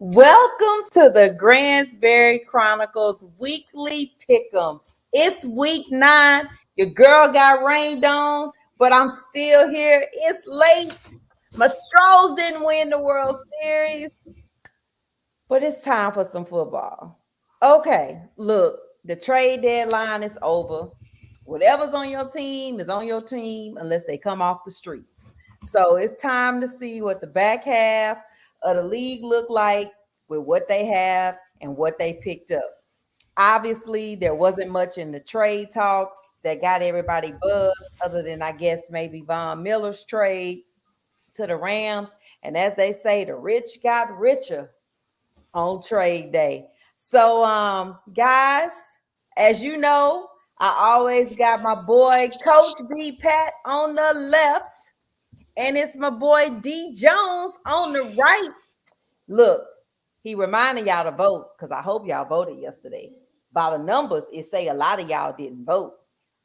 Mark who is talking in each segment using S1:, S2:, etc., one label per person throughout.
S1: Welcome to the Gransberry Chronicles weekly pick'em. It's week 9. Your girl got rained on, but I'm still here. It's late. My Stros didn't win the World Series, but it's time for some football. Okay, look, the trade deadline is over. Whatever's on your team is on your team unless they come off the streets. So it's time to see what the back half of the league look like with what they have and what they picked up. Obviously, there wasn't much in the trade talks that got everybody buzzed, other than I guess maybe Von Miller's trade to the Rams. And as they say, the rich got richer on trade day. So guys, as you know, I always got my boy Coach B Pat on the left, and it's my boy D Jones on the right. Look, he reminded y'all to vote because I hope y'all voted yesterday. By the numbers, it say a lot of y'all didn't vote.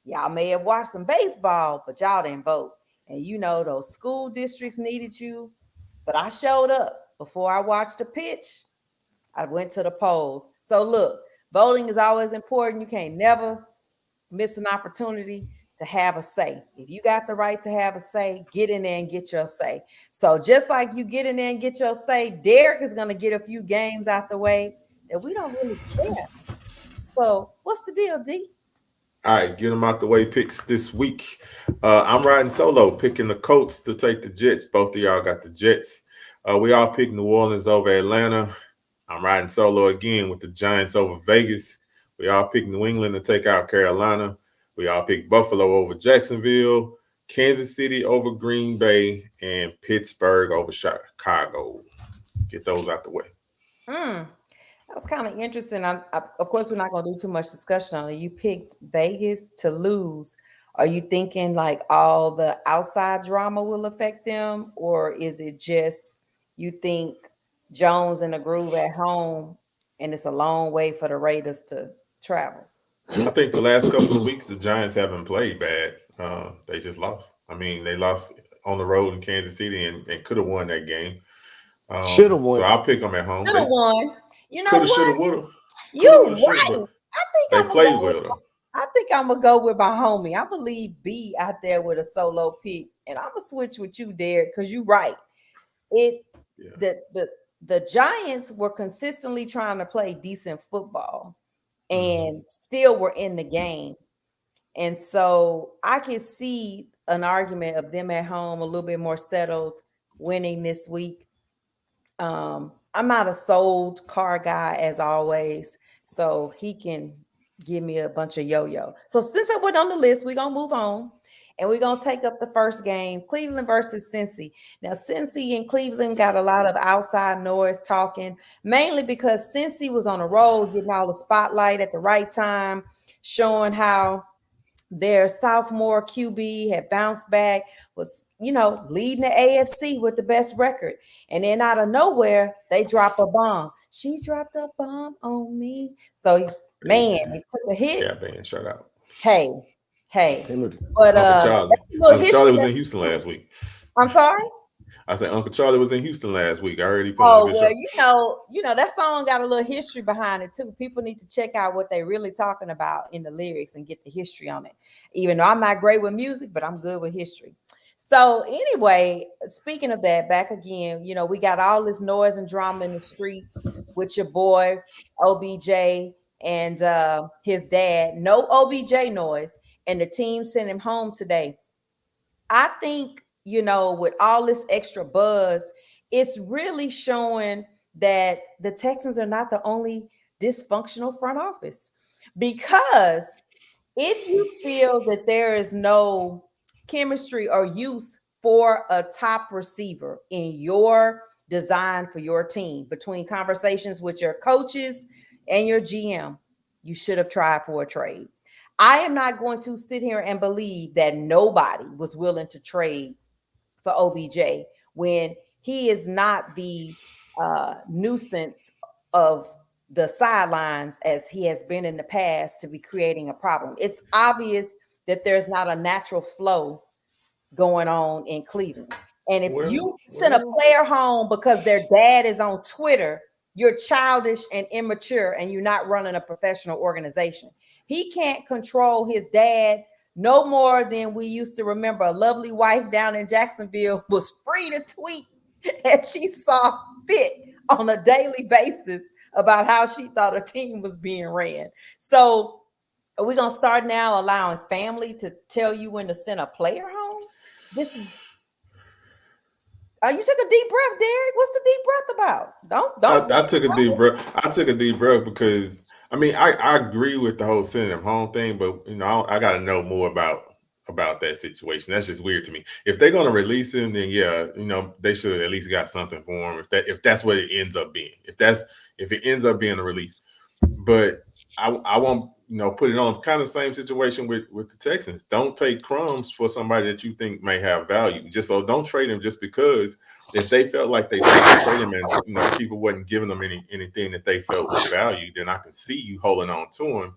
S1: Y'all may have watched some baseball, but y'all didn't vote. And you know those school districts needed you, but I showed up before I watched the pitch. I went to the polls. So look, voting is always important. You can't never miss an opportunity to have a say. If you got the right to have a say, get in there and get your say. So just like you get in there and get your say, Derek is going to get a few games out the way that we don't really care. So what's the deal, D?
S2: All right, get them out the way picks this week. I'm riding solo, picking the Colts to take the Jets. Both of y'all got the Jets. We all picked New Orleans over Atlanta. I'm riding solo again with the Giants over Vegas. We all picked New England to take out Carolina. We all picked Buffalo over Jacksonville, Kansas City over Green Bay, and Pittsburgh over Chicago. Get those out the way.
S1: That was kind of interesting. Of course, we're not going to do too much discussion on it. You picked Vegas to lose. Are you thinking like all the outside drama will affect them, or is it just you think Jones and the groove at home, and it's a long way for the Raiders to travel?
S2: I think the last couple of weeks the Giants haven't played bad. They just lost. I mean, they lost on the road in Kansas City and could have won that game.
S3: Should have
S2: So
S3: won.
S2: I'll pick them at home.
S1: Should have
S2: They
S1: won. You know
S2: could have, should
S1: what?
S2: have, would have, could have, would
S1: You
S2: have, should have,
S1: right.
S2: but
S1: I think
S2: they
S1: I'm gonna
S2: played
S1: go with.
S2: well though.
S1: I think I'm gonna go with my homie. I believe B out there with a solo pick, and I'm gonna switch with you, Derek, because you're right. It
S2: Yeah.
S1: the Giants were consistently trying to play decent football
S2: Mhm.
S1: and still were in the game. And so I can see an argument of them at home a little bit more settled winning this week. I'm not a sold car guy as always, so he can give me a bunch of yo-yo. So since I went on the list, we're gonna move on and we're gonna take up the first game, Cleveland versus Cincy. Now, Cincy and Cleveland got a lot of outside noise talking, mainly because Cincy was on a roll, getting all the spotlight at the right time, showing how their sophomore QB had bounced back, was, leading the AFC with the best record. And then out of nowhere, they drop a bomb. She dropped a bomb on me. So, man,
S2: Hey,
S1: it took a hit.
S2: Cap band, shout out.
S1: Hey, hey.
S3: Penalty.
S1: But
S2: Uncle Charlie.
S1: that's a little
S2: Uncle Charlie
S1: history.
S2: was in Houston last week.
S1: I'm sorry.
S2: I said Uncle Charlie was in Houston last week. I heard he put on a
S1: Oh
S2: good
S1: well,
S2: show.
S1: that song got a little history behind it too. People need to check out what they're really talking about in the lyrics and get the history on it. Even though I'm not great with music, but I'm good with history. So anyway, speaking of that, back again, we got all this noise and drama in the streets with your boy OBJ and his dad. No OBJ noise, and the team sent him home today. I think, with all this extra buzz, it's really showing that the Texans are not the only dysfunctional front office. Because if you feel that there is no chemistry or use for a top receiver in your design for your team, between conversations with your coaches and your GM, you should have tried for a trade. I am not going to sit here and believe that nobody was willing to trade for OBJ when he is not the nuisance of the sidelines as he has been in the past to be creating a problem. It's obvious that there's not a natural flow going on in Cleveland. And if
S2: Well,
S1: you send a player home because their dad is on Twitter you're childish and immature and you're not running a professional organization. He can't control his dad no more than we used to remember. A lovely wife down in Jacksonville was free to tweet as she saw fit on a daily basis about how she thought a team was being ran. So are we gonna start now allowing family to tell you when to send a player home? This is you took a deep breath, Derek. What's the deep breath about? Don't
S2: I took a deep breath. I took a deep breath because I mean I agree with the whole sending them home thing, but you know I got to know more about that situation. That's just weird to me. If they're gonna release him, then yeah, you know they should have at least got something for him. If that's what it ends up being, if it ends up being a release, but I won't put it on kind of same situation with the Texans. Don't take crumbs for somebody that you think may have value. Just so don't trade him just because if they felt like they should have traded him and people wasn't giving them anything that they felt was value, then I can see you holding on to him.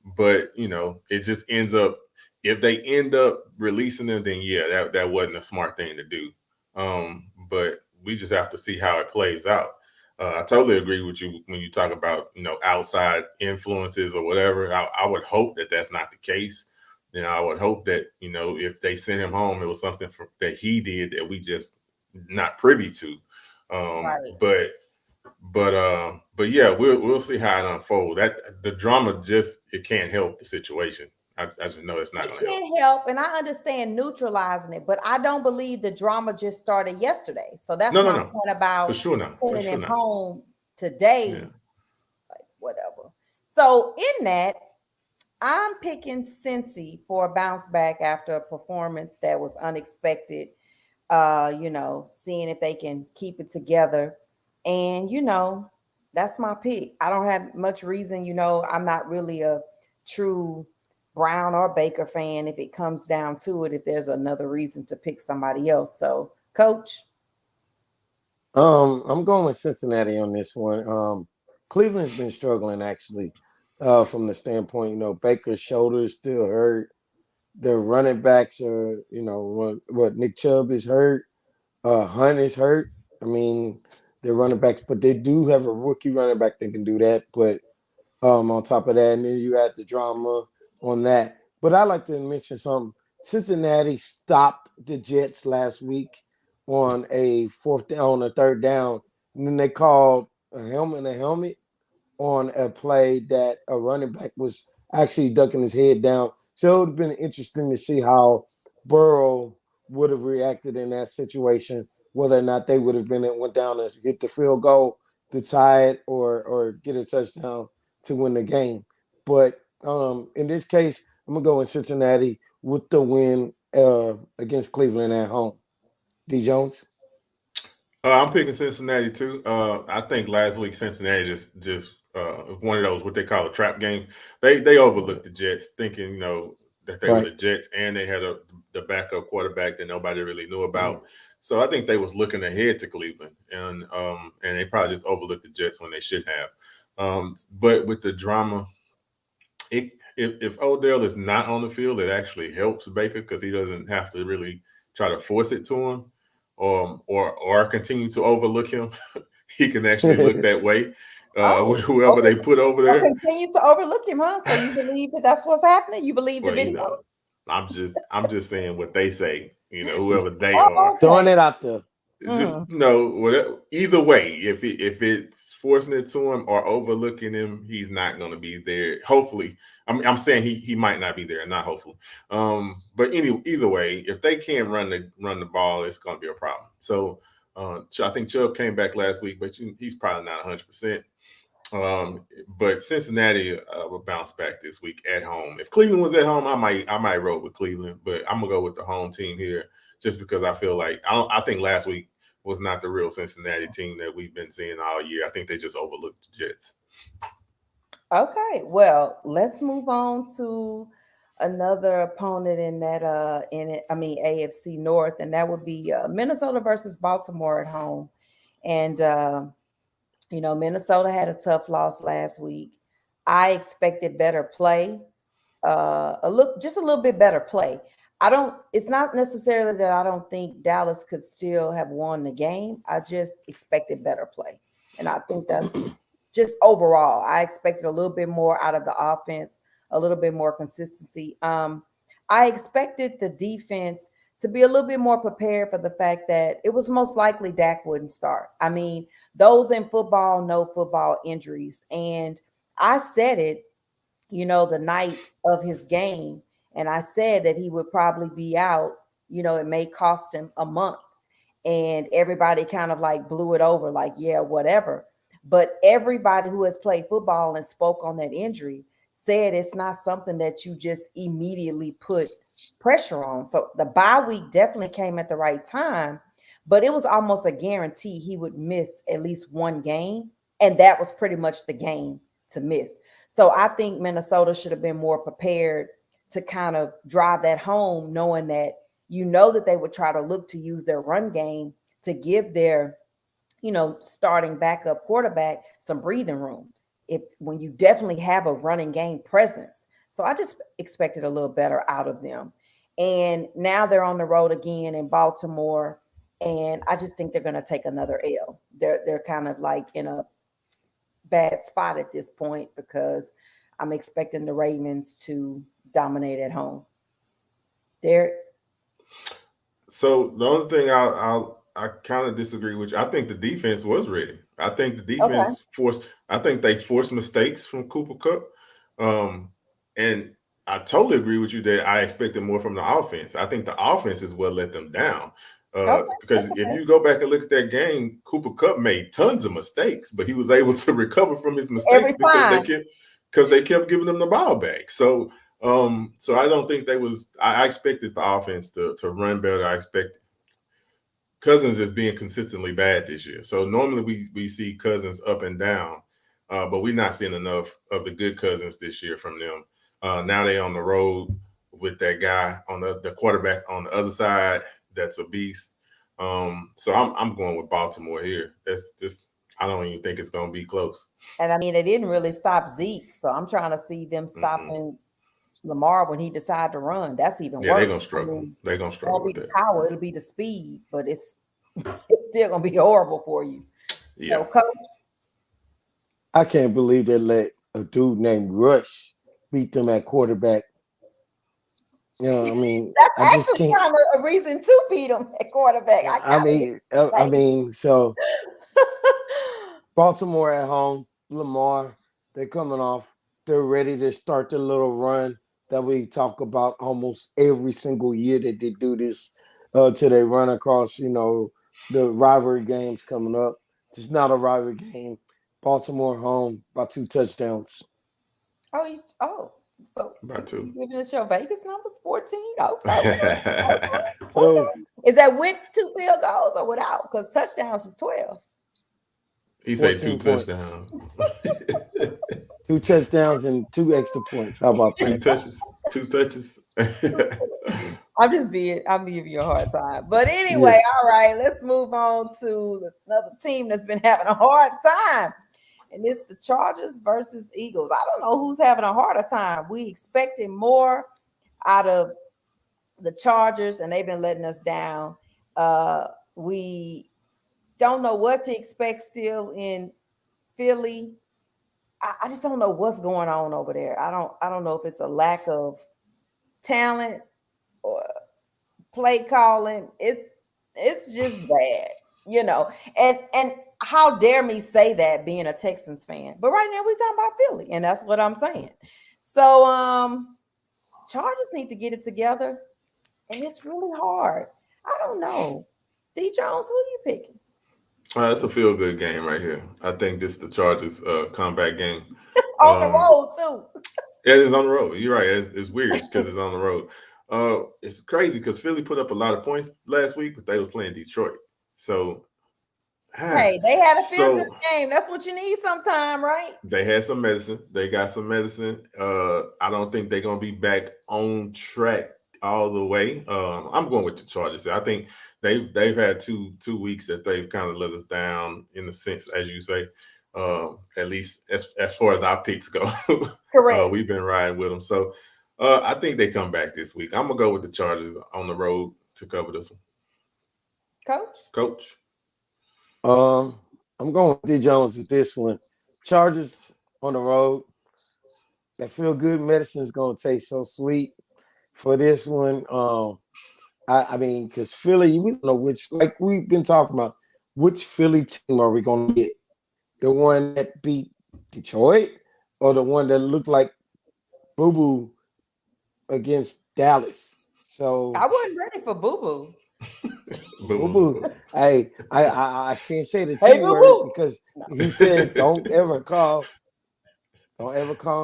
S2: But it just ends up if they end up releasing them, then yeah, that wasn't a smart thing to do. But we just have to see how it plays out. I totally agree with you when you talk about outside influences or whatever. I would hope that that's not the case. I would hope that if they sent him home, it was something that he did that we just not privy to.
S1: right.
S2: But yeah, we'll see how it unfolds. That the drama just it can't help the situation. I just know it's not
S1: It
S2: going to help.
S1: can't help, and I understand neutralizing it, but I don't believe the drama just started yesterday. So that's
S2: No, no,
S1: my
S2: no,
S1: point
S2: for
S1: about
S2: sure not, for
S1: sending
S2: sure
S1: him
S2: not.
S1: home today.
S2: Yeah.
S1: It's like whatever. So in that, I'm picking Cincy for a bounce back after a performance that was unexpected. Seeing if they can keep it together. And that's my pick. I don't have much reason, I'm not really a true Brown or Baker fan if it comes down to it, if there's another reason to pick somebody else. So, coach.
S3: I'm going with Cincinnati on this one. Cleveland's been struggling actually, from the standpoint, Baker's shoulder is still hurt. Their running backs are, what Nick Chubb is hurt. Hunt is hurt. I mean, they're running backs, but they do have a rookie running back that can do that. But on top of that, and then you add the drama on that. But I like to mention something. Cincinnati stopped the Jets last week on a on a third down, and then they called a helmet on a play that a running back was actually ducking his head down. So it would have been interesting to see how Burrow would have reacted in that situation, whether or not they would have went down and hit the field goal to tie it or get a touchdown to win the game. But in this case, I'm gonna go in Cincinnati with the win against Cleveland at home. D Jones.
S2: I'm picking Cincinnati too. I think last week Cincinnati just one of those what they call a trap game. They overlooked the Jets, thinking that they were
S3: Right.
S2: the Jets, and they had the backup quarterback that nobody really knew about. So I think they was looking ahead to Cleveland, and they probably just overlooked the Jets when they should have. But with the drama, if Odell is not on the field, it actually helps Baker because he doesn't have to really try to force it to him, or continue to overlook him. He can actually look that way
S1: Oh,
S2: with whoever they put over
S1: I'll
S2: there.
S1: continue to overlook him, huh? So you believe that that's what's happening? You believe the
S2: Well,
S1: video?
S2: I'm just saying what they say. Whoever
S3: Just
S2: they are.
S1: Oh,
S3: throwing
S1: okay.
S3: it out there.
S2: Just
S1: Mm.
S2: whatever, either way, if it's forcing it to him or overlooking him, he's not going to be there. Hopefully, I'm saying he might not be there, not hopefully. But either way, if they can't run the ball, it's going to be a problem. So I think Chubb came back last week, but he's probably not 100%. But Cincinnati will bounce back this week at home. If Cleveland was at home, I might roll with Cleveland, but I'm gonna go with the home team here just because I feel like I think last week was not the real Cincinnati team that we've been seeing all year. I think they just overlooked the Jets.
S1: Okay, well, let's move on to another opponent in that AFC North, and that would be Minnesota versus Baltimore at home. And Minnesota had a tough loss last week. I expected better play, just a little bit better play. It's not necessarily that I don't think Dallas could still have won the game. I just expected better play. And I think that's just overall. I expected a little bit more out of the offense, a little bit more consistency. I expected the defense to be a little bit more prepared for the fact that it was most likely Dak wouldn't start. I mean, those in football know football injuries. And I said it, the night of his game. And I said that he would probably be out, it may cost him a month. And everybody kind of like blew it over, like, yeah, whatever. But everybody who has played football and spoke on that injury said it's not something that you just immediately put pressure on. So the bye week definitely came at the right time, but it was almost a guarantee he would miss at least one game. And that was pretty much the game to miss. So I think Minnesota should have been more prepared to kind of drive that home, knowing that that they would try to look to use their run game to give their, starting backup quarterback some breathing room. If when you definitely have a running game presence. So I just expected a little better out of them. And now they're on the road again in Baltimore. And I just think they're going to take another L. They're kind of like in a bad spot at this point because I'm expecting the Ravens to dominate at home. Derek?
S2: So the only thing I kind of disagree with you. I think the defense was ready. I think the
S1: Okay.
S2: defense forced. I think they forced mistakes from Cooper Cup, and I totally agree with you that I expected more from the offense. I think the offense is what let them down.
S1: Okay.
S2: Because if you go back and look at that game, Cooper Cup made tons of mistakes, but he was able to recover from his mistakes
S1: Every time.
S2: because they kept giving him the ball back. So I don't think they was. I expected the offense to run better. I expect Cousins is being consistently bad this year. So normally we see Cousins up and down, but we're not seeing enough of the good Cousins this year from them. Now they on the road with that guy on the quarterback on the other side. That's a beast. So I'm going with Baltimore here. That's just I don't even think it's going to be close.
S1: And I mean, they didn't really stop Zeke. So I'm trying to see them stopping Lamar when he decided to run. That's even
S2: Yeah, they're gonna
S1: worse. I
S2: struggle.
S1: mean,
S2: They're gonna
S1: it
S2: struggle
S1: won't be
S2: with
S1: the
S2: that.
S1: power, it'll be the speed, but it's still gonna be horrible for you.
S2: Yeah.
S1: So, coach,
S3: I can't believe they let a dude named Rush beat them at quarterback. I mean,
S1: that's
S3: I just
S1: actually
S3: can't.
S1: kind of a reason to beat him at quarterback. I
S3: I
S1: kind
S3: mean, I
S1: of
S3: mean, so Baltimore at home, Lamar, they're coming off. They're ready to start the little run that we talk about almost every single year that they do this till they run across, the rivalry games coming up. It's not a rivalry game. Baltimore home by 2 touchdowns.
S1: oh, so
S2: About to.
S1: you giving us your Vegas numbers 14? Okay, okay,
S3: So
S1: okay. Is that with 2 field goals or without? Because touchdowns is 12.
S2: He said 2
S3: 14 points.
S2: touchdowns.
S3: 2 touchdowns and 2 extra points. How about
S2: two
S3: that?
S2: touches. 2 touches.
S1: I'm giving you a hard time. But
S3: Yeah.
S1: anyway, all right, let's move on to another team that's been having a hard time. And it's the Chargers versus Eagles. I don't know who's having a harder time. We expected more out of the Chargers, and they've been letting us down. We don't know what to expect still in Philly. I just don't know what's going on over there. I don't know if it's a lack of talent or play calling. It's just bad, And how dare me say that being a Texans fan? But right now we're talking about Philly, and that's what I'm saying. So Chargers need to get it together, and it's really hard. I don't know. D Jones, who are you picking?
S2: It's a feel good game right here. I think this is the Chargers comeback game.
S1: On the road too.
S2: It is on the road. You're right. It's weird because it's on the road. It's crazy because Philly put up a lot of points last week, but they were playing Detroit. So,
S1: Hey, they had a feel good
S2: so
S1: game. That's what you need sometime, right?
S2: they had some medicine. They got some medicine. I don't think they're gonna be back on track all the way. I'm going with the Chargers. I think they've had two weeks that they've kind of let us down in the sense, as you say. At least as far as our picks go,
S1: Correct.
S2: we've been riding with them. So I think they come back this week. I'm gonna go with the Chargers on the road to cover this one.
S1: Coach?
S2: Coach,
S3: I'm I'm going with D Jones with this one. Chargers on the road. That feel good medicine is gonna taste so sweet for this one. I mean, because Philly, we don't know which, like we've been talking about, which Philly team are we gonna get? The one that beat Detroit, or the one that looked like Boo Boo against Dallas?
S1: I
S3: So
S1: wasn't ready for Boo Boo.
S3: Boo
S2: Boom.
S3: Boo, hey, I can't say the
S1: Hey,
S3: T
S1: Boo
S3: word
S1: Boo.
S3: because he said don't ever call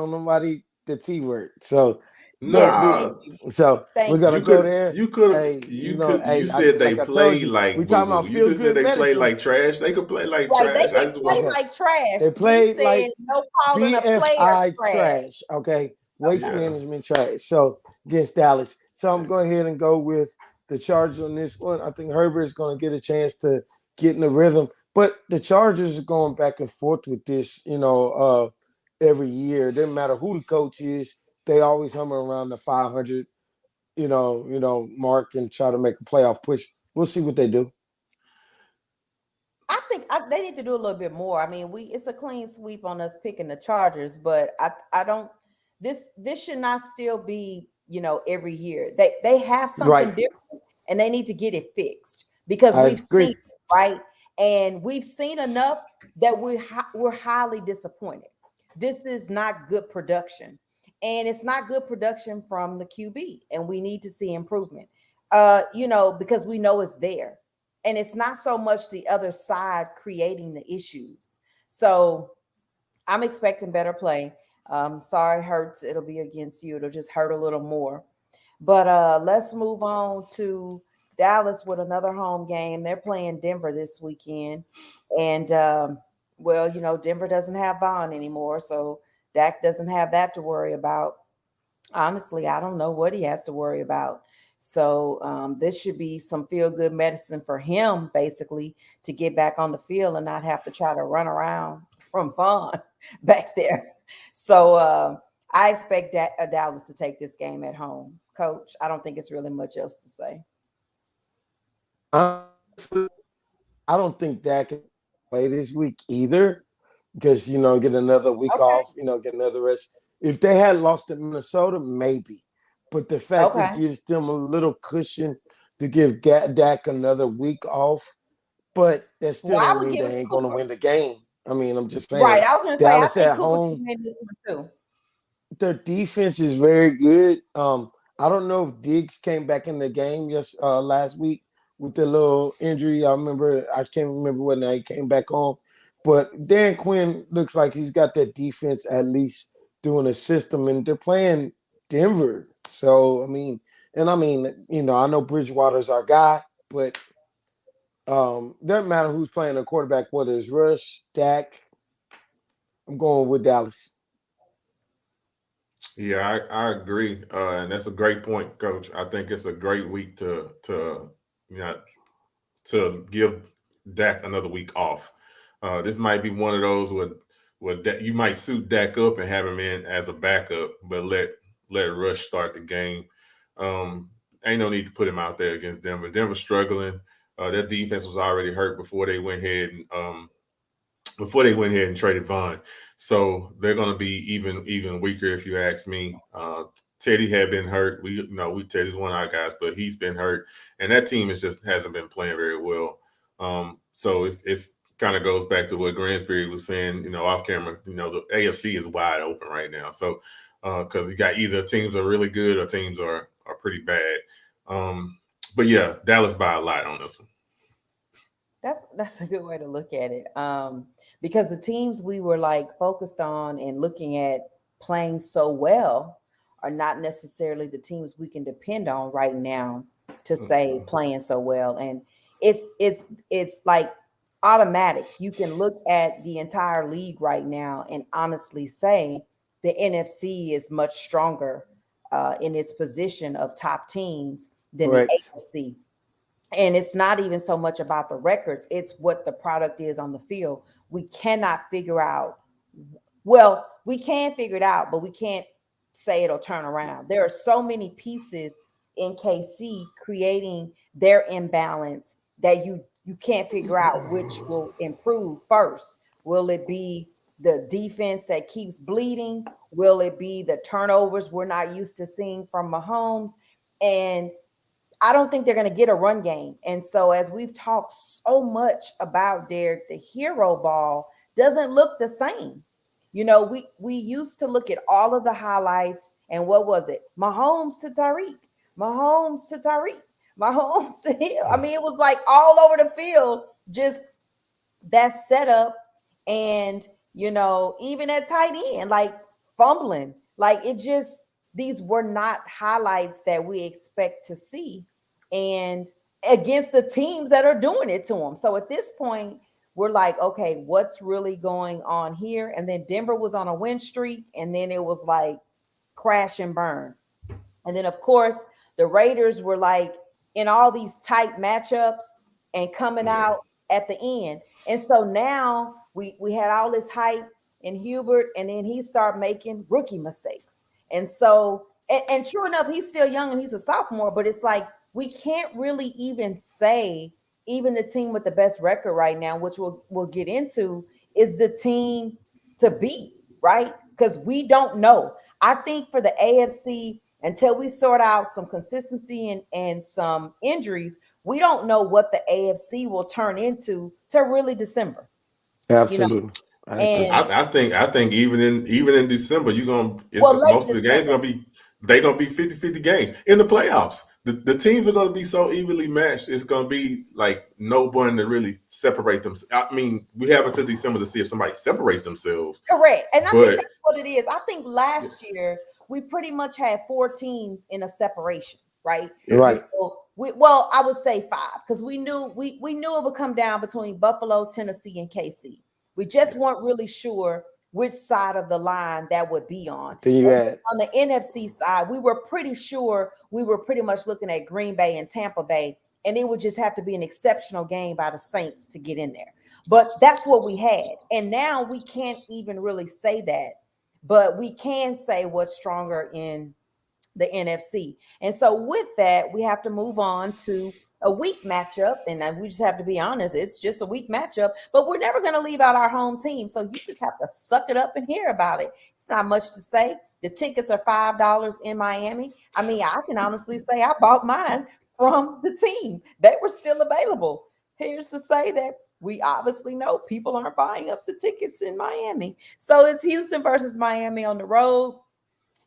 S3: nobody the T word. So
S1: Yes,
S3: we
S1: thank
S2: Nah,
S1: you.
S3: we're
S1: Thank
S3: gonna
S2: you
S1: you.
S3: go
S2: could
S3: there.
S2: you could have
S3: Hey,
S2: you
S3: hey,
S2: said they
S3: like I told
S2: play
S3: you, we
S2: like boo
S3: talking
S2: boo.
S3: about
S2: You
S3: feel
S2: could say
S3: good
S2: they play
S3: medicine.
S2: like trash. They could play like
S1: Right, they
S2: trash. I
S1: can
S2: just
S1: play
S2: want
S3: Okay.
S1: like trash.
S3: They
S1: We
S3: played
S1: said
S3: like
S1: no calling a player
S3: BFI
S1: trash.
S3: trash, okay? Waste
S1: Okay.
S2: yeah.
S3: management trash. So against Dallas. So I'm going ahead and go with the Chargers on this one. I think Herbert is going to get a chance to get in the rhythm. But the Chargers are going back and forth with this, every year. It doesn't matter who the coach is, they always hum around the 500, mark and try to make a playoff push. We'll see what they do.
S1: I think they need to do a little bit more. I mean, we it's a clean sweep on us picking the Chargers, but I don't. This should not still be every year. They have something
S3: Right.
S1: different, and they need to get it fixed because
S3: I
S1: we've seen
S3: agree.
S1: it, right, and we've seen enough that we're highly disappointed. This is not good production, and it's not good production from the QB, and we need to see improvement. Because we know it's there, and it's not so much the other side creating the issues. So I'm expecting better play. Sorry, hurts. It'll be against you. It'll just hurt a little more. But let's move on to Dallas with another home game. They're playing Denver this weekend, and well, Denver doesn't have Vaughn anymore, so Dak doesn't have that to worry about. Honestly, I don't know what he has to worry about. So this should be some feel good medicine for him, basically, to get back on the field and not have to try to run around from Vaughn back there. So I expect Dallas to take this game at home. Coach, I don't think it's really much else to say.
S3: Honestly, I don't think Dak can play this week either because, get another week
S1: Okay.
S3: off, get another rest. If they had lost to Minnesota, maybe. But the fact it
S1: Okay.
S3: gives them a little cushion to give Dak another week off, but that still
S1: Why
S3: don't
S1: would
S3: mean
S1: give
S3: they
S1: it
S3: ain't going to
S1: Cooper?
S3: win the game. I mean, I'm just saying,
S1: Right. I was going to say, I
S3: Dallas
S1: think
S3: at
S1: Cooper can
S3: home,
S1: win this one too.
S3: their defense is very good. I don't know if Diggs came back in the game last week with the little injury. I can't remember when he came back on, but Dan Quinn looks like he's got that defense at least doing a system, and they're playing Denver. So I know Bridgewater's our guy, but doesn't matter who's playing the quarterback, whether it's Rush, Dak. I'm going with Dallas.
S2: Yeah, I agree, and that's a great point, Coach. I think it's a great week to you know to give Dak another week off. This might be one of those where you might suit Dak up and have him in as a backup, but let Rush start the game. Ain't no need to put him out there against Denver. Denver's struggling. Their defense was already hurt before they went ahead and traded Vaughn. So they're going to be even weaker if you ask me. Teddy had been hurt. We Teddy's one of our guys, but he's been hurt, and that team just hasn't been playing very well. So it's kind of goes back to what Gransberry was saying, off camera. The AFC is wide open right now. So because you got either teams are really good or teams are pretty bad. But yeah, Dallas by a lot on this one.
S1: That's a good way to look at it. Because the teams we were like focused on and looking at playing so well are not necessarily the teams we can depend on right now to say
S2: Mhm.
S1: playing so well. And it's like automatic. You can look at the entire league right now and honestly say the NFC is much stronger in its position of top teams than the
S3: Correct.
S1: AFC. And it's not even so much about the records, it's what the product is on the field. We cannot figure out, well, we can figure it out, but we can't say it'll turn around. There are so many pieces in KC creating their imbalance that you can't figure out which will improve first. Will it be the defense that keeps bleeding? Will it be the turnovers we're not used to seeing from Mahomes? And I don't think they're going to get a run game. And so, as we've talked so much about Derek, the hero ball doesn't look the same. You know, we used to look at all of the highlights, and what was it? Mahomes to Tyreek, Mahomes to Tyreek, Mahomes to him. I mean, it was like all over the field, just that setup. And even at tight end, like fumbling, like it just, these were not highlights that we expect to see, and against the teams that are doing it to them. So at this point, we're like, okay, what's really going on here? And then Denver was on a win streak, and then it was like crash and burn. And then, of course, the Raiders were like in all these tight matchups and coming
S2: Yeah.
S1: out at the end. And so now we had all this hype in Hubert, and then he started making rookie mistakes. And so, and true enough, he's still young and he's a sophomore, but it's like we can't really even say, even the team with the best record right now, which we'll get into, is the team to beat, right? Because we don't know. I think for the AFC, until we sort out some consistency and some injuries, we don't know what the AFC will turn into till really December.
S3: Absolutely. I agree.
S1: And
S2: I think even in December,
S1: well, late
S2: most of the games
S1: December.
S2: gonna be, they gonna be 50-50 games in the playoffs. The teams are gonna be so evenly matched. It's gonna be like no one to really separate them. I mean, we have until December to see if somebody separates themselves.
S1: Correct. And I think
S2: But
S1: that's what it is. I think last year we pretty much had 4 teams in a separation, right?
S2: yeah,
S3: Right.
S1: Well, I would say 5, because we knew it would come down between Buffalo, Tennessee, and KC. We just
S2: yeah.
S1: weren't really sure which side of the line that would be on.
S3: Then you
S1: And then
S3: had
S1: on the NFC side, we were pretty sure, we were pretty much looking at Green Bay and Tampa Bay, and it would just have to be an exceptional game by the Saints to get in there. But that's what we had. And now we can't even really say that, but we can say what's stronger in the NFC. And so with that, we have to move on to a weak matchup. And we just have to be honest, it's just a weak matchup, but we're never going to leave out our home team. So you just have to suck it up and hear about it. It's not much to say. The tickets are $5 in Miami. I mean, I can honestly say I bought mine from the team. They were still available. Here's to say that we obviously know people aren't buying up the tickets in Miami. So it's Houston versus Miami on the road.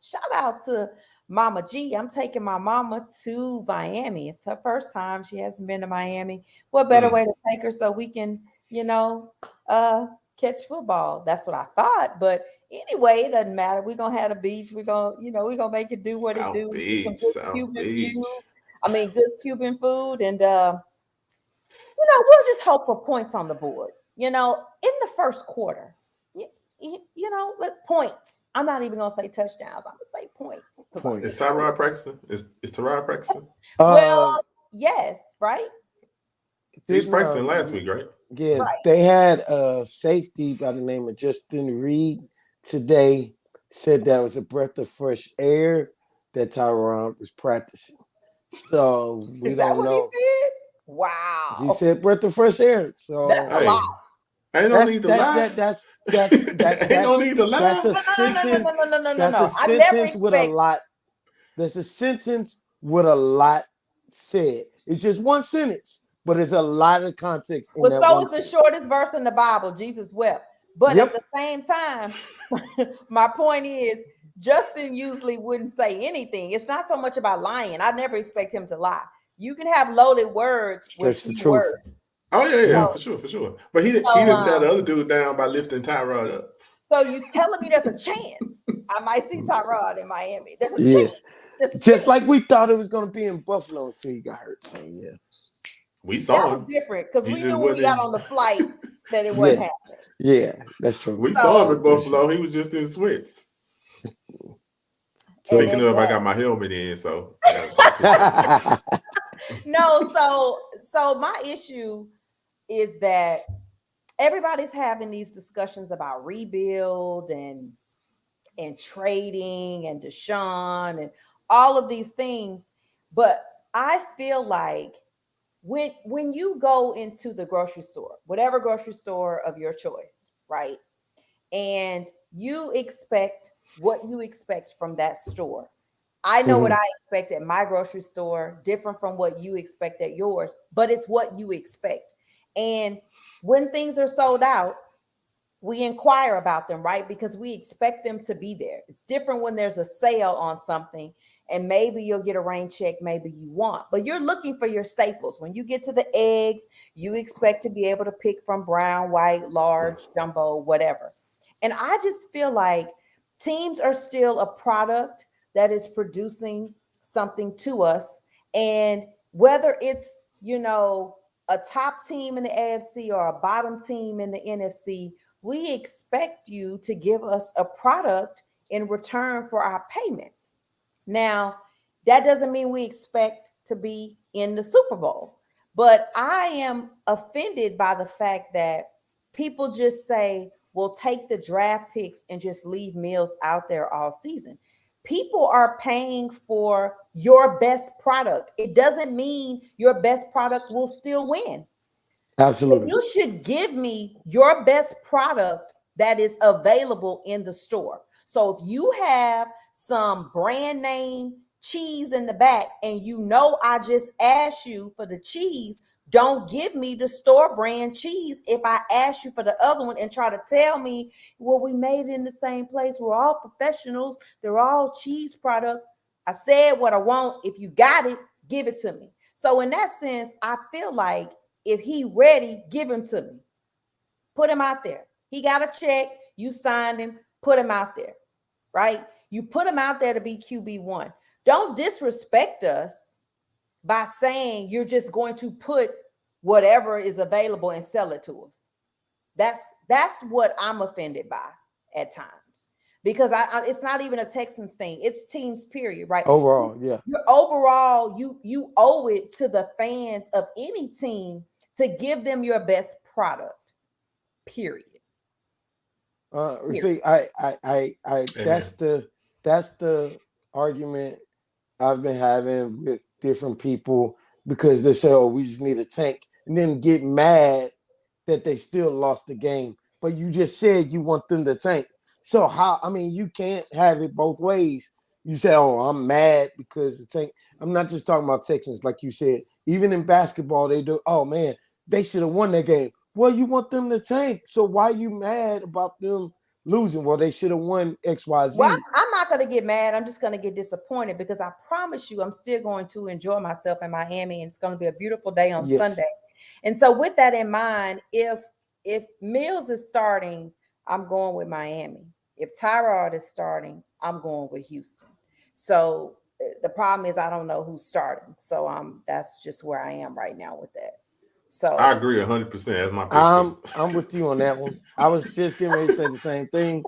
S1: Shout out to Mama G. I'm taking my mama to Miami. It's her first time. She hasn't been to Miami. What better
S2: Mm.
S1: way to take her so we can, you know, uh, catch football? That's what I thought. But anyway, it doesn't matter. We're gonna have a beach. We're gonna make it do what it
S2: South
S1: do. Get some
S2: Beach,
S1: good
S2: South
S1: Cuban
S2: Beach.
S1: food. Good Cuban food, and we'll just hope for points on the board. In the first quarter, let points. I'm not even gonna say touchdowns. I'm gonna say points.
S2: Is
S3: points.
S2: Tyrod practicing? Is Tyrod practicing?
S3: Uh,
S1: Well, yes, right,
S2: He was
S3: didn't
S2: practicing last week, right?
S3: yeah,
S1: right.
S3: they had a safety by the name of Justin Reed today, said that was a breath of fresh air that Tyron was practicing. So we
S1: Is that
S3: don't
S1: what he
S3: know.
S1: said?
S3: He
S1: Wow,
S3: said breath of fresh air.
S1: that's
S3: So
S1: a lot.
S2: Hey, ain't no
S3: that's
S2: need to
S3: that
S2: lie.
S3: that that's
S2: Ain't no need to
S3: that's
S2: lie.
S3: a
S1: No, no, no, no, no,
S3: sentence.
S1: no, no, no, no,
S3: That's a
S1: no. I never
S3: sentence with a
S1: expect.
S3: lot. That's a sentence with a lot said. It's just one sentence, but there's a lot of context in
S1: Well,
S3: that
S1: so
S3: one
S1: is the
S3: sentence.
S1: shortest verse in the Bible. Jesus wept. But at
S3: Yep.
S1: the same time, my point is, Justin usually wouldn't say anything. It's not so much about lying. I never expect him to lie. You can have loaded words with
S3: Stretch the
S1: few
S3: truth.
S1: words.
S2: Oh yeah,
S1: So,
S2: yeah,
S3: Mm.
S2: for sure, for sure. But he
S1: so,
S2: didn't tear the other dude down by lifting Tyrod up.
S1: so you telling me there's a chance I might see Tyrod in Miami? There's a chance.
S3: Yes.
S1: There's a
S3: Just
S1: chance.
S3: like we thought it was going to be in Buffalo until he got hurt. So, yeah.
S2: We
S1: That
S2: saw
S1: was
S2: him.
S1: different because
S2: He
S1: we
S2: just
S1: knew when we got
S2: wasn't.
S1: on the flight that it wasn't
S3: Yeah.
S1: happening.
S3: Yeah. That's true.
S2: We saw him
S1: So,
S2: in Buffalo. He was just in sweats.
S1: and
S3: True.
S2: Speaking
S1: it
S2: of, I got
S1: was.
S2: my helmet in, so I got to take a picture of it.
S1: No, so my issue is that everybody's having these discussions about rebuild and trading and Deshaun and all of these things, but I feel like when you go into the grocery store, whatever grocery store of your choice, right? And you expect what you expect from that store. I know what
S3: Mhm.
S1: I expect at my grocery store, different from what you expect at yours, but it's what you expect. And when things are sold out, we inquire about them, right? Because we expect them to be there. It's different when there's a sale on something and maybe you'll get a rain check, maybe you won't, but you're looking for your staples. When you get to the eggs, you expect to be able to pick from brown, white, large, jumbo, whatever. And I just feel like teams are still a product that is producing something to us. And whether it's, a top team in the AFC or a bottom team in the NFC, we expect you to give us a product in return for our payment. Now, that doesn't mean we expect to be in the Super Bowl, but I am offended by the fact that people just say, we'll take the draft picks and just leave Mills out there all season. People are paying for your best product. It doesn't mean your best product will still win.
S3: Absolutely.
S1: You should give me your best product that is available in the store. So if you have some brand name cheese in the back and I just asked you for the cheese, don't give me the store brand cheese if I ask you for the other one and try to tell me, well, we made it in the same place. We're all professionals. They're all cheese products. I said what I want. If you got it, give it to me. So in that sense, I feel like if he ready, give him to me. Put him out there. He got a check. You signed him. Put him out there, right? You put him out there to be QB1. Don't disrespect us by saying you're just going to put whatever is available and sell it to us. That's what I'm offended by at times, because it's not even a Texans thing. It's teams, period, right?
S3: Overall, yeah.
S1: Overall, you owe it to the fans of any team to give them your best product. Period. Period.
S3: See, I that's the argument I've been having with different people because they say, "Oh, we just need a tank," and then get mad that they still lost the game. But you just said you want them to tank. So how? I mean, you can't have it both ways. You say, "Oh, I'm mad because the tank." I'm not just talking about Texans, like you said. Even in basketball, they do. Oh man, they should have won that game. Well, you want them to tank, so why are you mad about them losing? Well, they should have won X, Y,
S1: Well,
S3: Z.
S1: I'm not going to get mad. I'm just going to get disappointed because I promise you, I'm still going to enjoy myself in Miami, and it's going to be a beautiful day on Sunday.
S3: Yes,
S1: And so, with that in mind, if Mills is starting, I'm going with Miami. If Tyrod is starting, I'm going with Houston. So the problem is I don't know who's starting. So that's just where I am right now with that.
S2: I
S1: So
S2: agree 100%. That's my pick too.
S3: I'm with you on that one. I was just getting ready to say the same thing.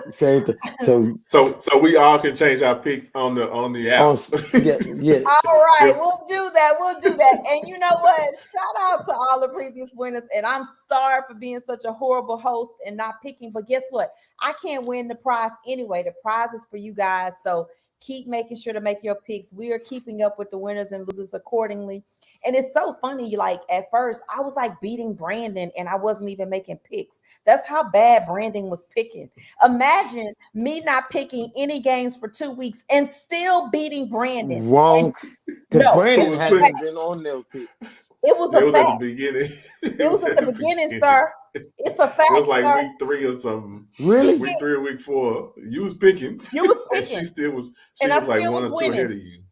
S3: Same thing. So
S2: So we all can change our picks on the
S3: on
S2: app.
S3: yeah, yes.
S1: all right,
S2: If
S1: we'll do that. We'll do that. And you know what? Shout out to all the previous winners. And I'm sorry for being such a horrible host and not picking. But guess what? I can't win the prize anyway. The prize is for you guys. So keep making sure to make your picks. We are keeping up with the winners and losers accordingly. And it's so funny. Like at first, I was like beating Brandon and I wasn't even making picks. That's how bad Brandon was picking. Imagine me not picking any games for 2 weeks and still beating Brandon. And
S3: Wrong. Because
S1: no,
S2: it
S3: Brandon
S2: was
S1: it
S2: put,
S3: hasn't been on those picks.
S1: was a
S2: it was at the
S1: fact.
S2: beginning. It
S1: It was
S2: was
S1: at
S2: at
S1: the
S2: the
S1: beginning,
S2: beginning.
S1: sir. It's a
S2: It was
S1: fact,
S2: like
S1: sir.
S2: week 3 or something.
S3: Really?
S2: Week 3 or week 4. You was picking,
S1: You was
S2: and she
S1: picking,
S2: still was. She
S1: and I
S2: was like
S1: still
S2: one
S1: was
S2: or two ahead
S1: winning.
S2: of you.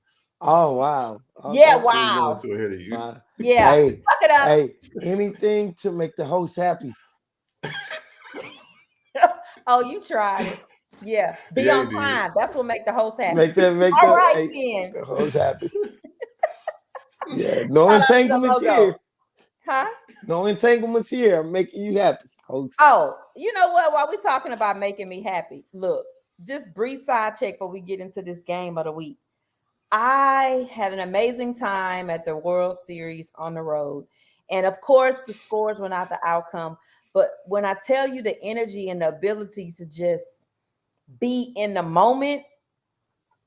S3: Oh wow. Oh,
S1: Yeah,
S3: thank
S2: She
S3: you.
S2: was 1 or
S1: wow.
S2: 2 ahead of you.
S1: Yeah,
S3: Hey,
S1: suck it up.
S3: hey, anything to make the host happy.
S1: Oh, you tried it. Yeah, be
S2: Yeah,
S1: on
S2: he did.
S1: time. That's what make the host happy.
S3: Make that
S1: All right,
S3: hey,
S1: then.
S3: the host happy. Yeah. No
S1: Shout out to the
S3: entanglements
S1: logo.
S3: here.
S1: Huh?
S3: No entanglements here. I'm making you happy, host.
S1: Oh, you know what? While we talking about making me happy, look, just brief side check before we get into this game of the week. I had an amazing time at the World Series on the road. And of course, the scores were not the outcome. But when I tell you the energy and the ability to just be in the moment,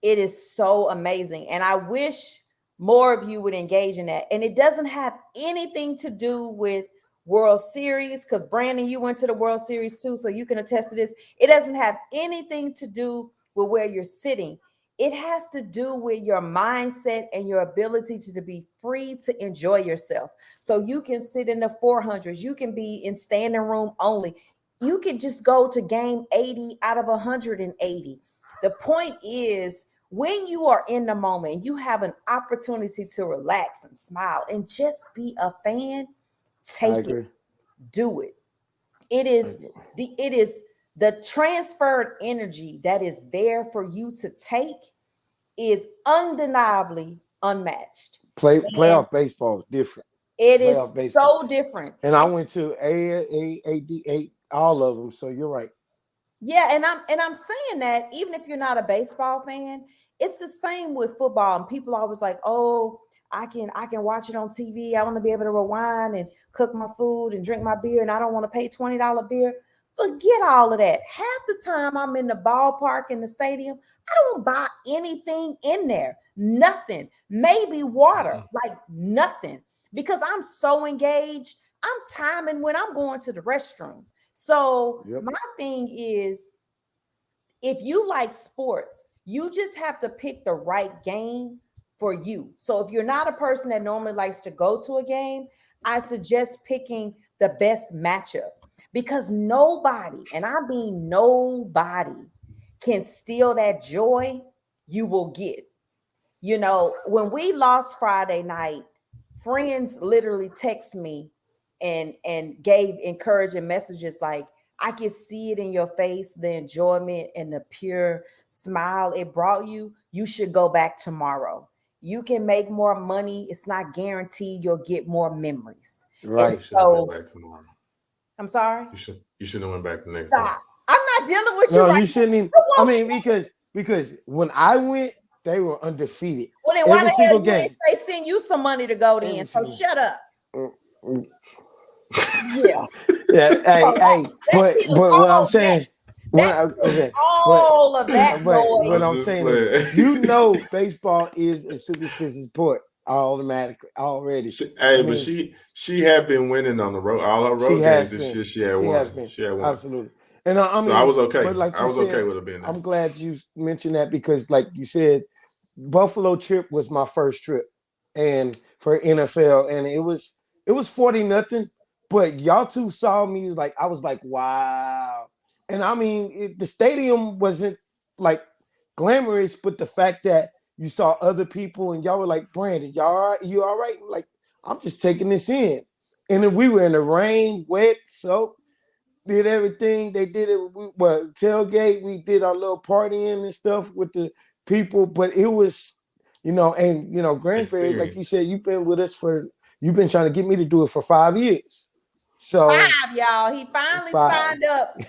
S1: it is so amazing. And I wish more of you would engage in that. And it doesn't have anything to do with World Series, because Brandon, you went to the World Series too, so you can attest to this. It doesn't have anything to do with where you're sitting. It has to do with your mindset and your ability to be free to enjoy yourself. So you can sit in the 400s, you can be in standing room only, you can just go to game 80 out of 180. The point is, when you are in the moment, you have an opportunity to relax and smile and just be a fan. Take it, do it. It is the transferred energy that is there for you to take is undeniably unmatched.
S3: Playoff baseball is different.
S1: It is so different.
S3: And I went to A, all of them. So you're right.
S1: Yeah, and I'm saying that even if you're not a baseball fan, it's the same with football. And people are always like, "Oh, I can watch it on TV. I want to be able to rewind and cook my food and drink my beer, and I don't want to pay $20 beer." Forget all of that. Half the time I'm in the ballpark in the stadium, I don't buy anything in there. Nothing. Maybe water, like nothing. Because I'm so engaged. I'm timing when I'm going to the restroom. So my thing is, if you like sports, you just have to pick the right game for you. So if you're not a person that normally likes to go to a game, I suggest picking the best matchup, because nobody, and I mean nobody, can steal that joy you will get. You know, when we lost Friday night, friends literally text me and gave encouraging messages like, "I can see it in your face, the enjoyment and the pure smile it brought you. You should go back tomorrow. You can make more money. It's not guaranteed you'll get more memories."
S3: Right.
S2: You should have went back tomorrow.
S1: I'm sorry?
S2: You should have went back the next day.
S1: I'm not dealing with you.
S3: No,
S1: right
S3: you shouldn't even. I mean, because when I went, they were undefeated.
S1: Well, then why
S3: every
S1: the
S3: single
S1: hell
S3: game.
S1: they send you some money to go then? So shut up. Yeah.
S3: Hey, but what I'm saying,
S1: all of that
S3: what I'm saying is, you know, baseball is a superstitious sport automatically already.
S2: But she had been winning on the road. All her road games this year, she had won. She had won.
S3: Absolutely. And I mean,
S2: so I was okay.
S3: But like
S2: I was okay with it being there.
S3: I'm glad you mentioned that, because, like you said, Buffalo trip was my first trip, and for NFL, and it was 40-0. But y'all two saw me like, I was like, wow. And I mean, the stadium wasn't like glamorous, but the fact that you saw other people and y'all were like, "Brandon, you all right?" Like, I'm just taking this in. And then we were in the rain, wet, soaked, did everything. They did it. Tailgate, we did our little partying and stuff with the people, but it was, Gransberry, like you said, you've been with us you've been trying to get me to do it for 5 years. So
S1: 5, y'all. He finally signed up.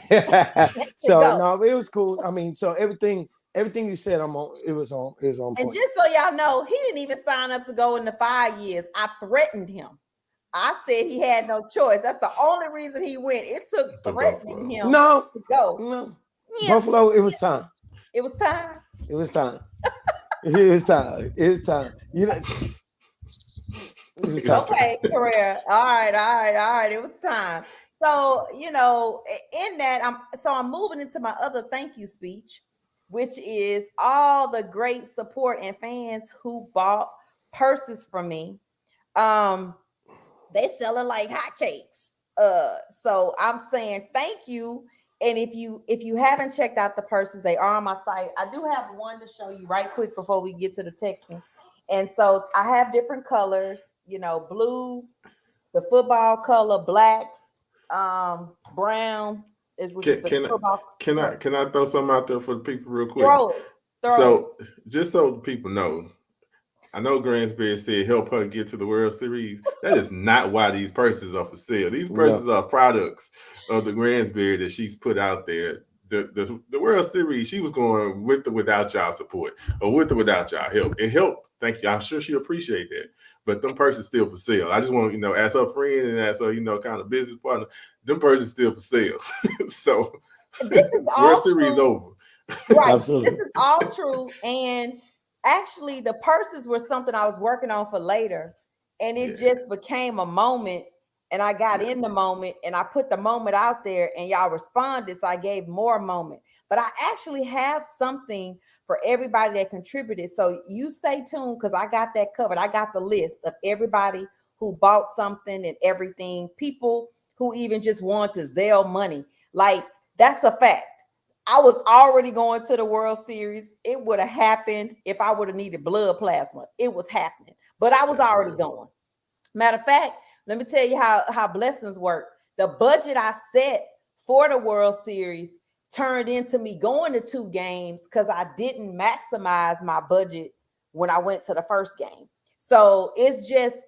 S3: So no, it was cool. I mean, so everything you said, it was on point.
S1: And just so y'all know, he didn't even sign up to go in the 5 years. I threatened him. I said he had no choice. That's the only reason he went. It took threatening him to go.
S3: No. Yeah. Buffalo, it was time.
S1: It was time.
S3: It was time. It was time. It's time.
S1: Okay, Carrera. All right. It was time. So, in that, I'm moving into my other thank you speech, which is all the great support and fans who bought purses from me. They selling like hotcakes. So I'm saying thank you. And if you haven't checked out the purses, they are on my site. I do have one to show you right quick before we get to the texting. And so I have different colors, blue, the football color, black, brown.
S2: Can I throw something out there for the people real quick?
S1: Throw
S2: it. Just so people know, I know Gransberry said help her get to the World Series. That is not why these purses are for sale. These purses are products of the Gransberry that she's put out there. The World Series, she was going with or without y'all support, or with or without y'all help. It helped. Thank you. I'm sure she appreciate that. But them purses still for sale. I just want as her friend and as her kind of business partner, them purses still for sale. So
S1: this is all
S2: World Series over.
S1: Right. Absolutely. This is all true. And actually the purses were something I was working on for later, and it
S2: Yeah.
S1: just became a moment, and I got
S2: Yeah.
S1: in the moment, and I put the moment out there, and y'all responded, so I gave more moment. But I actually have something for everybody that contributed, so you stay tuned because I got that covered. I got the list of everybody who bought something and everything, people who even just want to Zelle money. Like, that's a fact. I was already going to the World Series. It would have happened if I would have needed blood plasma. It was happening, but I was
S2: That's
S1: already
S2: real.
S1: going. Matter of fact, let me tell you how blessings work. The budget I set for the World Series turned into me going to 2 games because I didn't maximize my budget when I went to the first game. So it's just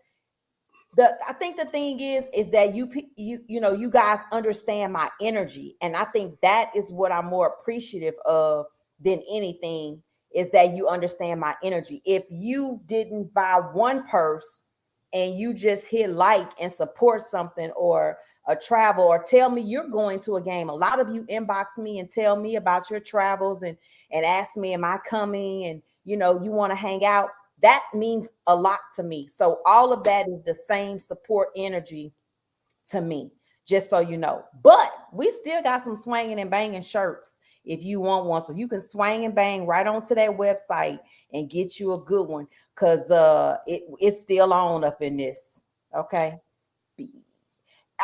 S1: I think the thing is that you guys understand my energy, and I think that is what I'm more appreciative of than anything, is that you understand my energy. If you didn't buy one purse and you just hit like and support something or a travel, or tell me you're going to a game, a lot of you inbox me and tell me about your travels and ask me, am I coming, and you want to hang out. That means a lot to me. So all of that is the same support energy to me, just so you know. But we still got some swinging and banging shirts if you want one. So you can swing and bang right onto that website and get you a good one, because it's still on up in this. Okay.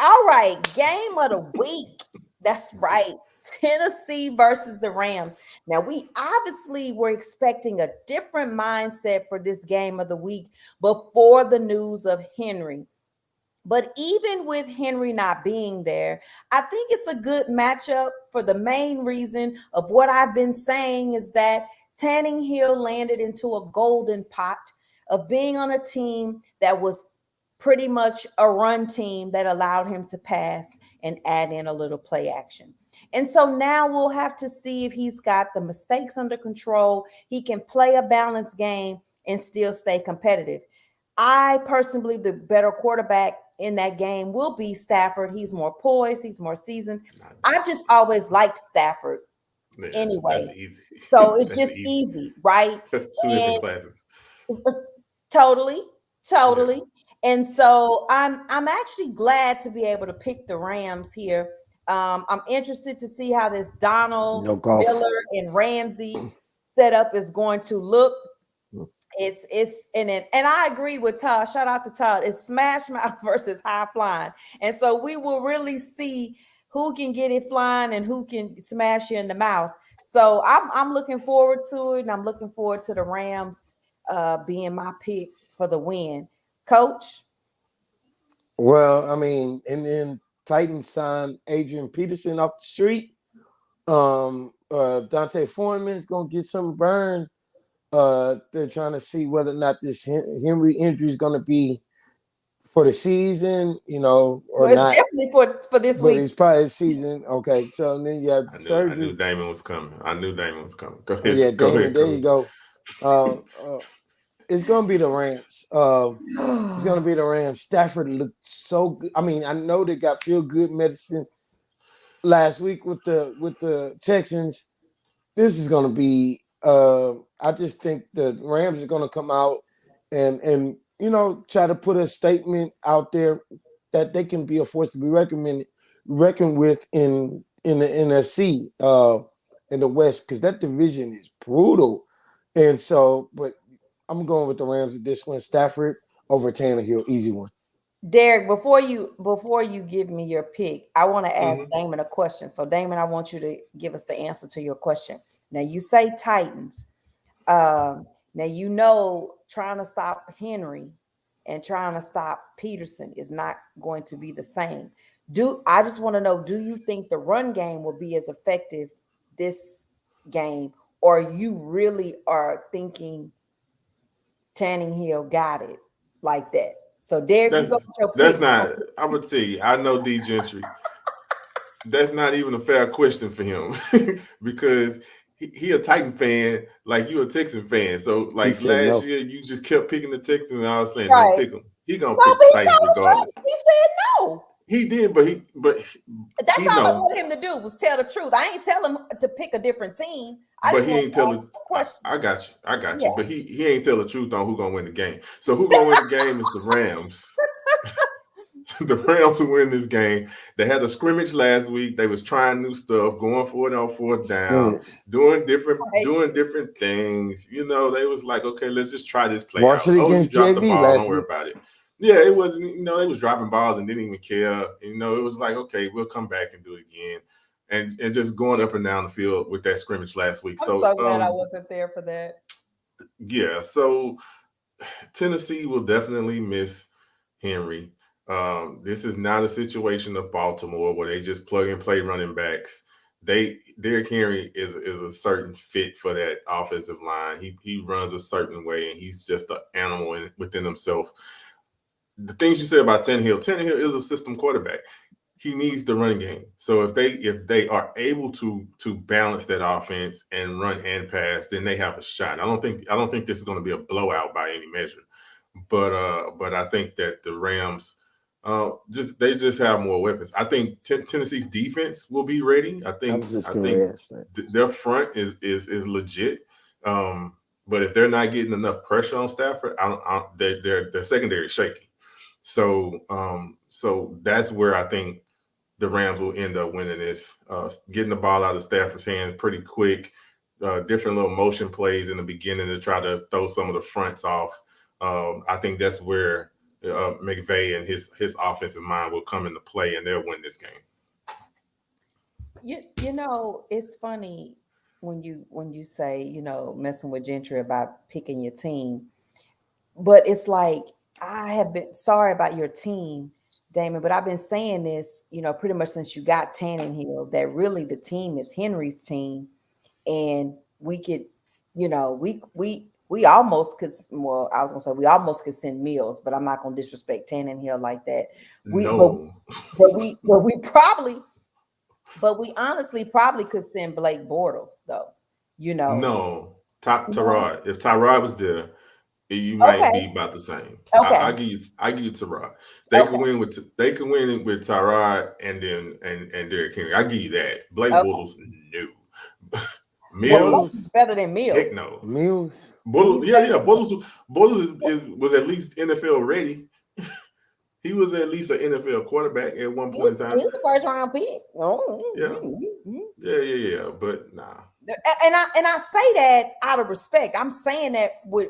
S1: All right, game of the week. That's right. Tennessee versus the Rams. Now, we obviously were expecting a different mindset for this game of the week before the news of Henry. But even with Henry not being there, I think it's a good matchup for the main reason of what I've been saying is that Tanning Hill landed into a golden pot of being on a team that was pretty much a run team that allowed him to pass and add in a little play action. And so now we'll have to see if he's got the mistakes under control. He can play a balanced game and still stay competitive. I personally believe the better quarterback in that game will be Stafford. He's more poised, he's more seasoned. I've just always liked Stafford
S2: Yeah, that's
S1: anyway.
S2: easy.
S1: So it's
S2: That's
S1: just
S2: easy.
S1: easy, right?
S2: That's two different
S1: And
S2: classes.
S1: totally,
S2: Yeah.
S1: totally. And so I'm actually glad to be able to pick the Rams here. I'm interested to see how this Donald
S3: No golf.
S1: Miller and Ramsey setup is going to look. It's in it, and I agree with Todd. Shout out to Todd. It's smash mouth versus high flying, and so we will really see who can get it flying and who can smash you in the mouth. So I'm looking forward to it, and I'm looking forward to the Rams being my pick for the win. Coach,
S3: Well, I mean, and then Titans signed Adrian Peterson off the street. Dante Foreman's gonna get some burn. They're trying to see whether or not this Henry injury is gonna be for the season, or
S1: well, it's
S3: not.
S1: definitely for this
S3: But
S1: week.
S3: it's probably a season. Okay, so then you have
S2: I knew
S3: surgery.
S2: Damon was coming. I knew Damon was coming. Go
S3: Yeah,
S2: ahead. Go
S3: Damon.
S2: ahead,
S3: There you
S2: coach.
S3: go. Uh, uh, it's gonna be the Rams. It's gonna be the Rams. Stafford looked so good. I mean, I know they got feel good medicine last week with the Texans. This is gonna be. I just think the Rams are gonna come out and try to put a statement out there that they can be a force to be reckoned with in the NFC in the West, because that division is brutal. And so, but I'm going with the Rams at this one. Stafford over Tannehill, easy one.
S1: Derek, before you give me your pick, I want to ask
S2: Hmm.
S1: Damon a question. So, Damon, I want you to give us the answer to your question. Now, you say Titans. Now trying to stop Henry and trying to stop Peterson is not going to be the same. Do I just want to know? Do you think the run game will be as effective this game, or you really are thinking Tanning Hill got it like that? So, Derek, you go
S2: That's
S1: with your
S2: that's
S1: pick.
S2: not. I would tell you. I know D Gentry. That's not even a fair question for him because he a Titan fan like you a Texan fan. So
S3: He
S2: like
S3: said
S2: last
S3: no.
S2: year, you just kept picking the Texans, and I was saying don't
S1: Right.
S2: pick them. He gonna
S1: No,
S2: pick
S1: but
S2: the
S1: he
S2: Titans
S1: told the
S2: regardless.
S1: truth. He said no.
S2: He did,
S1: That's
S2: he
S1: all I
S2: know,
S1: wanted him to do was tell the truth. I ain't tell him to pick a different team. I
S2: but
S1: just
S2: he
S1: want
S2: ain't
S1: to
S2: tell
S1: ask
S2: it.
S1: a question.
S2: I got you, I got you.
S1: Yeah.
S2: But he ain't tell the truth on who gonna win the game. So who gonna win the game is the Rams. The Rams will win this game. They had a scrimmage last week. They was trying new stuff, going for it on fourth down,
S3: Scrimmage.
S2: doing
S1: I hate you.
S2: different things. You know, they was like, okay, let's just try this play out.
S3: Varsity
S2: Oh, you
S3: against
S2: dropped the
S3: JV
S2: ball.
S3: last
S2: Don't worry
S3: week.
S2: about it. Yeah, it wasn't, they was dropping balls and didn't even care. You know, it was like, okay, we'll come back and do it again. And just going up and down the field with that scrimmage last week.
S1: I'm
S2: So
S1: so glad I wasn't there for that.
S2: yeah, so Tennessee will definitely miss Henry. This is not a situation of Baltimore where they just plug and play running backs. Derrick Henry is a certain fit for that offensive line. He runs a certain way, and he's just an animal within himself. The things you said about Tannehill is a system quarterback. He needs the running game. So if they are able to balance that offense and run and pass, then they have a shot. I don't think this is going to be a blowout by any measure, but I think that the Rams they just have more weapons. I think Tennessee's defense will be ready. I
S3: I was just
S2: think
S3: going to ask that.
S2: their front is legit. But if they're not getting enough pressure on Stafford, their secondary is shaky. So that's where I think the Rams will end up winning this, getting the ball out of Stafford's hands pretty quick, different little motion plays in the beginning to try to throw some of the fronts off. I think that's where McVay and his offensive mind will come into play, and they'll win this game.
S1: You know, it's funny when you say, messing with Gentry about picking your team, but it's like I have been sorry about your team, Damon, but I've been saying this, pretty much since you got Tannenhill, that really the team is Henry's team, and we could, we almost could. Well, I was gonna say we almost could send Mills, but I'm not gonna disrespect Tannenhill like that.
S2: No,
S1: But we honestly probably could send Blake Bortles though.
S2: no.
S1: No?
S2: Tyrod. If Tyrod was there, you might be
S1: Okay.
S2: about the same.
S1: Okay.
S2: I give you Tyrod. They
S1: Okay.
S2: can win with Tyrod and Derrick Henry. I give you that. Blake
S1: Okay.
S2: Bortles, no.
S1: Well, Blake is
S2: Mills,
S1: better than Mills.
S2: heck no.
S3: Mills.
S2: Bortles,
S1: He's
S2: yeah.
S1: better.
S2: Bortles was at least NFL ready. He was at least an NFL quarterback at one point in time.
S1: He was a first round pick. Oh.
S2: Yeah. But nah.
S1: And I say that out of respect. I'm saying that with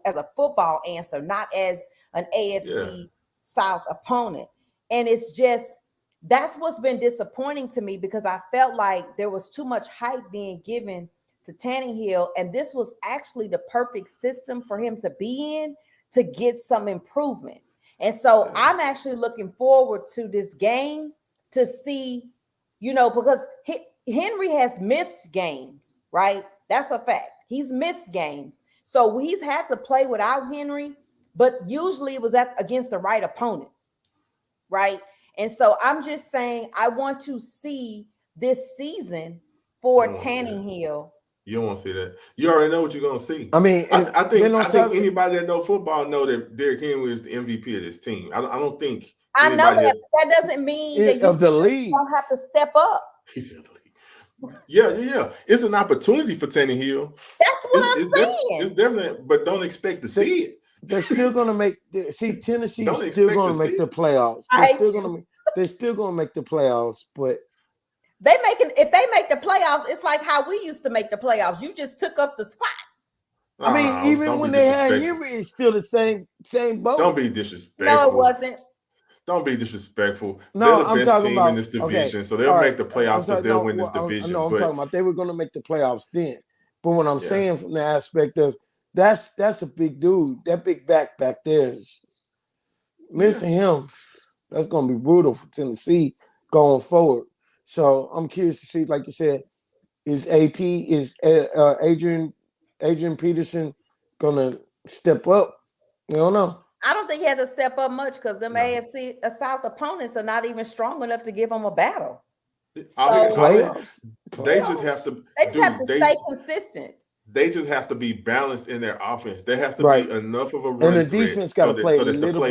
S1: as a football answer, not as an AFC South opponent. And it's just that's what's been disappointing to me, because I felt like there was too much hype being given to Tannehill, and this was actually the perfect system for him to be in to get some improvement. And so I'm actually looking forward to this game to see, because Henry has missed games, right? That's a fact. He's missed games. So he's had to play without Henry, but usually it was against the right opponent, right? And so I'm just saying I want to see this season for Tannehill.
S2: You don't want to see that. You already know what you're going to see.
S3: I mean,
S2: I think anybody that know football know that Derrick Henry is the MVP of this team. I don't think.
S1: I know that doesn't mean that you
S3: of the league
S1: don't have to step up.
S2: He's in the league. Yeah. It's an opportunity for Tannehill.
S1: That's what I'm saying.
S2: It's definitely, but don't expect to see it.
S3: They're still going to make. Tennessee is still going to make the playoffs. They're still going to make the playoffs, but.
S1: If they make the playoffs, it's like how we used to make the playoffs. You just took up the spot.
S3: I mean, even when they had Henry, it's still the same boat.
S2: Don't be disrespectful.
S1: No, it wasn't.
S2: Don't be disrespectful.
S3: No,
S2: they're the best team in this division, so they'll make the playoffs because they'll win this division.
S3: No, I'm talking about they were going to make the playoffs then. But what I'm saying from the aspect of that's a big dude. That big back there is missing him. That's going to be brutal for Tennessee going forward. So I'm curious to see, like you said, is Adrian Peterson gonna step up? I don't know.
S1: I don't think he had to step up much because them AFC South opponents are not even strong enough to give him a battle.
S3: Playoffs.
S2: They just have to.
S1: They just have to stay consistent.
S2: They just have to be balanced in their offense. There has to be enough of a run,
S3: and the defense got to play a little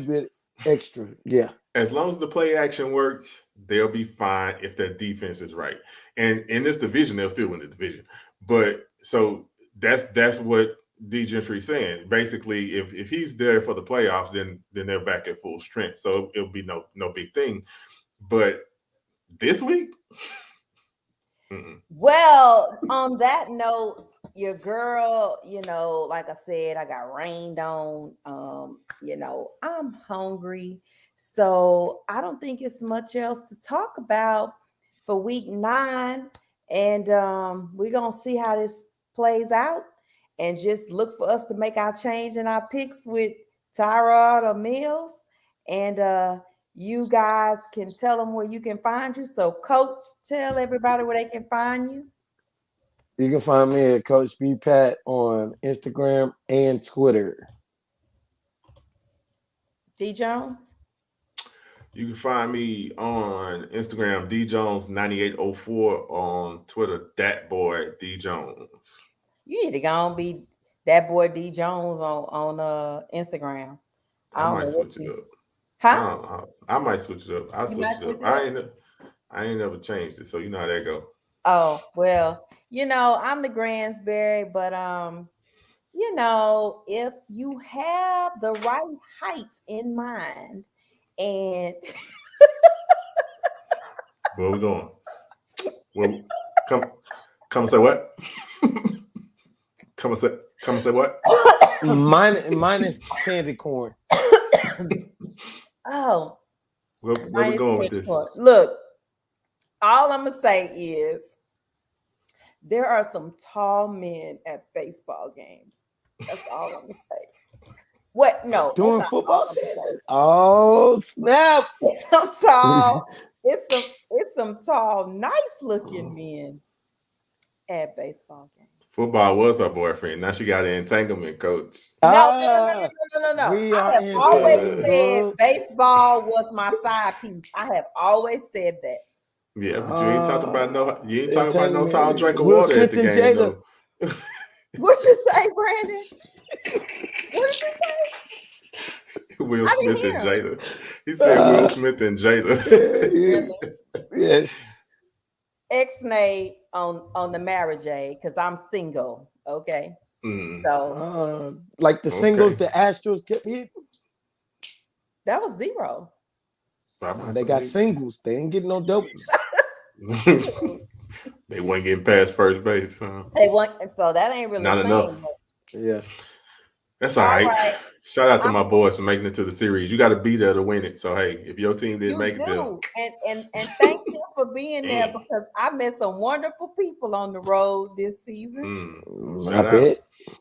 S3: bit extra. Yeah.
S2: as long as the play action works, they'll be fine if their defense is right. And in this division, they'll still win the division. But so that's what D Gentry's saying. Basically, if he's there for the playoffs, then they're back at full strength. So it'll be no big thing. But this week,
S1: well, on that note, your girl, like I said, I got rained on. I'm hungry. So I don't think it's much else to talk about for week 9. And we're going to see how this plays out and just look for us to make our change in our picks with Tyrod or Mills. And you guys can tell them where you can find you. So, Coach, tell everybody where they can find you.
S3: You can find me at Coach B Pat on Instagram and Twitter.
S1: D Jones?
S2: You can find me on Instagram, djones9804, on Twitter, that boy D Jones.
S1: You need to go and be that boy D Jones on Instagram.
S2: I might switch it up.
S1: Huh?
S2: I might switch it up. I'll switch it up. I ain't never changed it, so you know how that go.
S1: Oh, well, I'm the Gransberry, but if you have the right height in mind and
S2: where we going? Well, come and say what? Come and say what?
S3: Mine is candy corn.
S1: Oh,
S2: where we going with this?
S1: Look, all I'm gonna say is there are some tall men at baseball games. That's all I'm gonna say. What? No,
S3: during football season. Oh snap!
S1: It's some tall, nice looking men at baseball games.
S2: Football was her boyfriend. Now she got an entanglement, Coach.
S1: No. I have always said baseball was my side piece. I have always said that.
S2: Yeah, but you ain't talking about no tall drink of water at the game, though.
S1: What you say, Brandon? What did you say?
S2: Will Smith and Jada. He said Will Smith and Jada.
S3: Yes.
S1: Ex-nay on the marriage because I'm single. Okay. So
S3: like the singles the Astros kept hitting.
S1: That was 0.
S3: They got singles. They didn't get no doubles.
S2: They weren't getting past first base.
S1: They weren't, so that ain't really
S2: not enough.
S1: Much.
S3: Yeah.
S2: That's all right. Shout out to my boys for making it to the series. You got to be there to win it. So hey, if your team didn't make it there,
S1: and thank you for being there because I met some wonderful people on the road this season.
S3: I bet.
S1: Who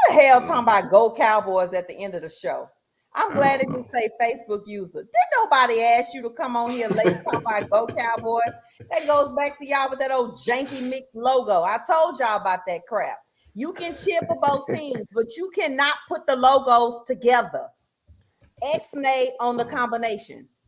S1: the hell talking about Go Cowboys at the end of the show? I'm glad it just say Facebook user. Did nobody ask you to come on here late talking about Go Cowboys? That goes back to y'all with that old janky mix logo. I told y'all about that crap. You can cheer for both teams, but you cannot put the logos together. X-nay on the combinations.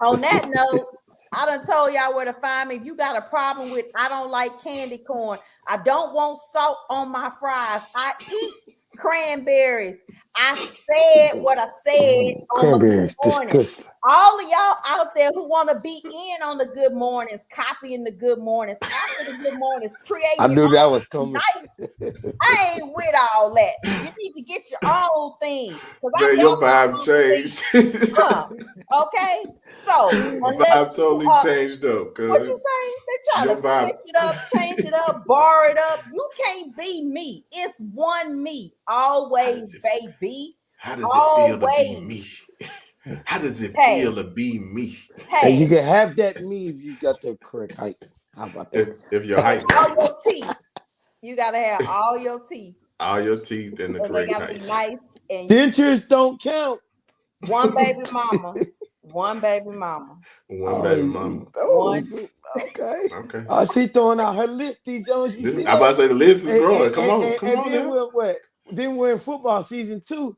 S1: On that note, I done told y'all where to find me. If you got a problem with I don't like candy corn, I don't want salt on my fries, I eat cranberries. I said what I said on
S3: cranberries,
S1: the morning. Disgusting. All of y'all out there who want to be in on the good mornings, copying the good mornings, after the good mornings, creating.
S3: I knew that was coming.
S1: I ain't with all that. You need to get your own thing.
S2: Man, your vibe changed.
S1: Okay, so
S2: vibe totally changed up.
S1: What you saying? They trying to switch it up, change it up, bar it up. You can't be me. It's one me. Always, baby.
S2: How does it feel to be me? How does it feel to be me?
S3: Hey, you can have that me if you got the correct height. How about that?
S2: If your height,
S1: all your teeth. You gotta have all your teeth.
S2: All your teeth and the correct height.
S1: They gotta be nice. And
S3: dentures don't count.
S1: One baby mama. One baby mama.
S2: One baby mama.
S3: Okay. She throwing out her list, D. Jones.
S2: I'm about to say the list is growing. Come on.
S3: Then what? Then we're in football season 2.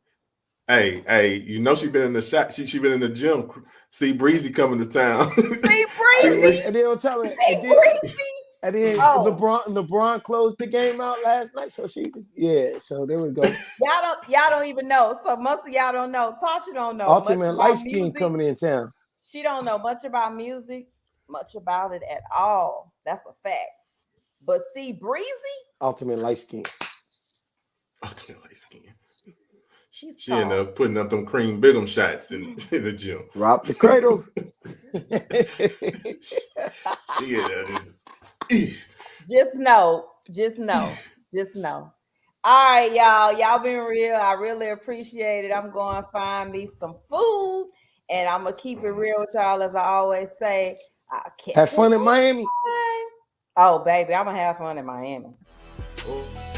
S2: Hey, you know she been in the shot. She been in the gym. See Breezy coming to town.
S1: See Breezy.
S3: And then on top of
S1: Breezy.
S3: And then LeBron closed the game out last night. So so there we go.
S1: Y'all don't even know. So most of y'all don't know. Tasha don't know much
S3: Ultimate
S1: about
S3: light skin
S1: music.
S3: coming in town.
S1: She don't know much about music, much about it at all. That's a fact. But see, Breezy,
S3: ultimate light skin.
S2: Ultimate light skin.
S1: She's
S2: She ended up putting up them cream bigum shots in the gym.
S3: Rob the cradle.
S2: She ended up
S1: just know. All right, y'all. Y'all been real. I really appreciate it. I'm going to find me some food, and I'm gonna keep it real with y'all, as I always say.
S3: Have fun in Miami.
S1: Oh, baby, I'm gonna have fun in Miami.
S2: Oh.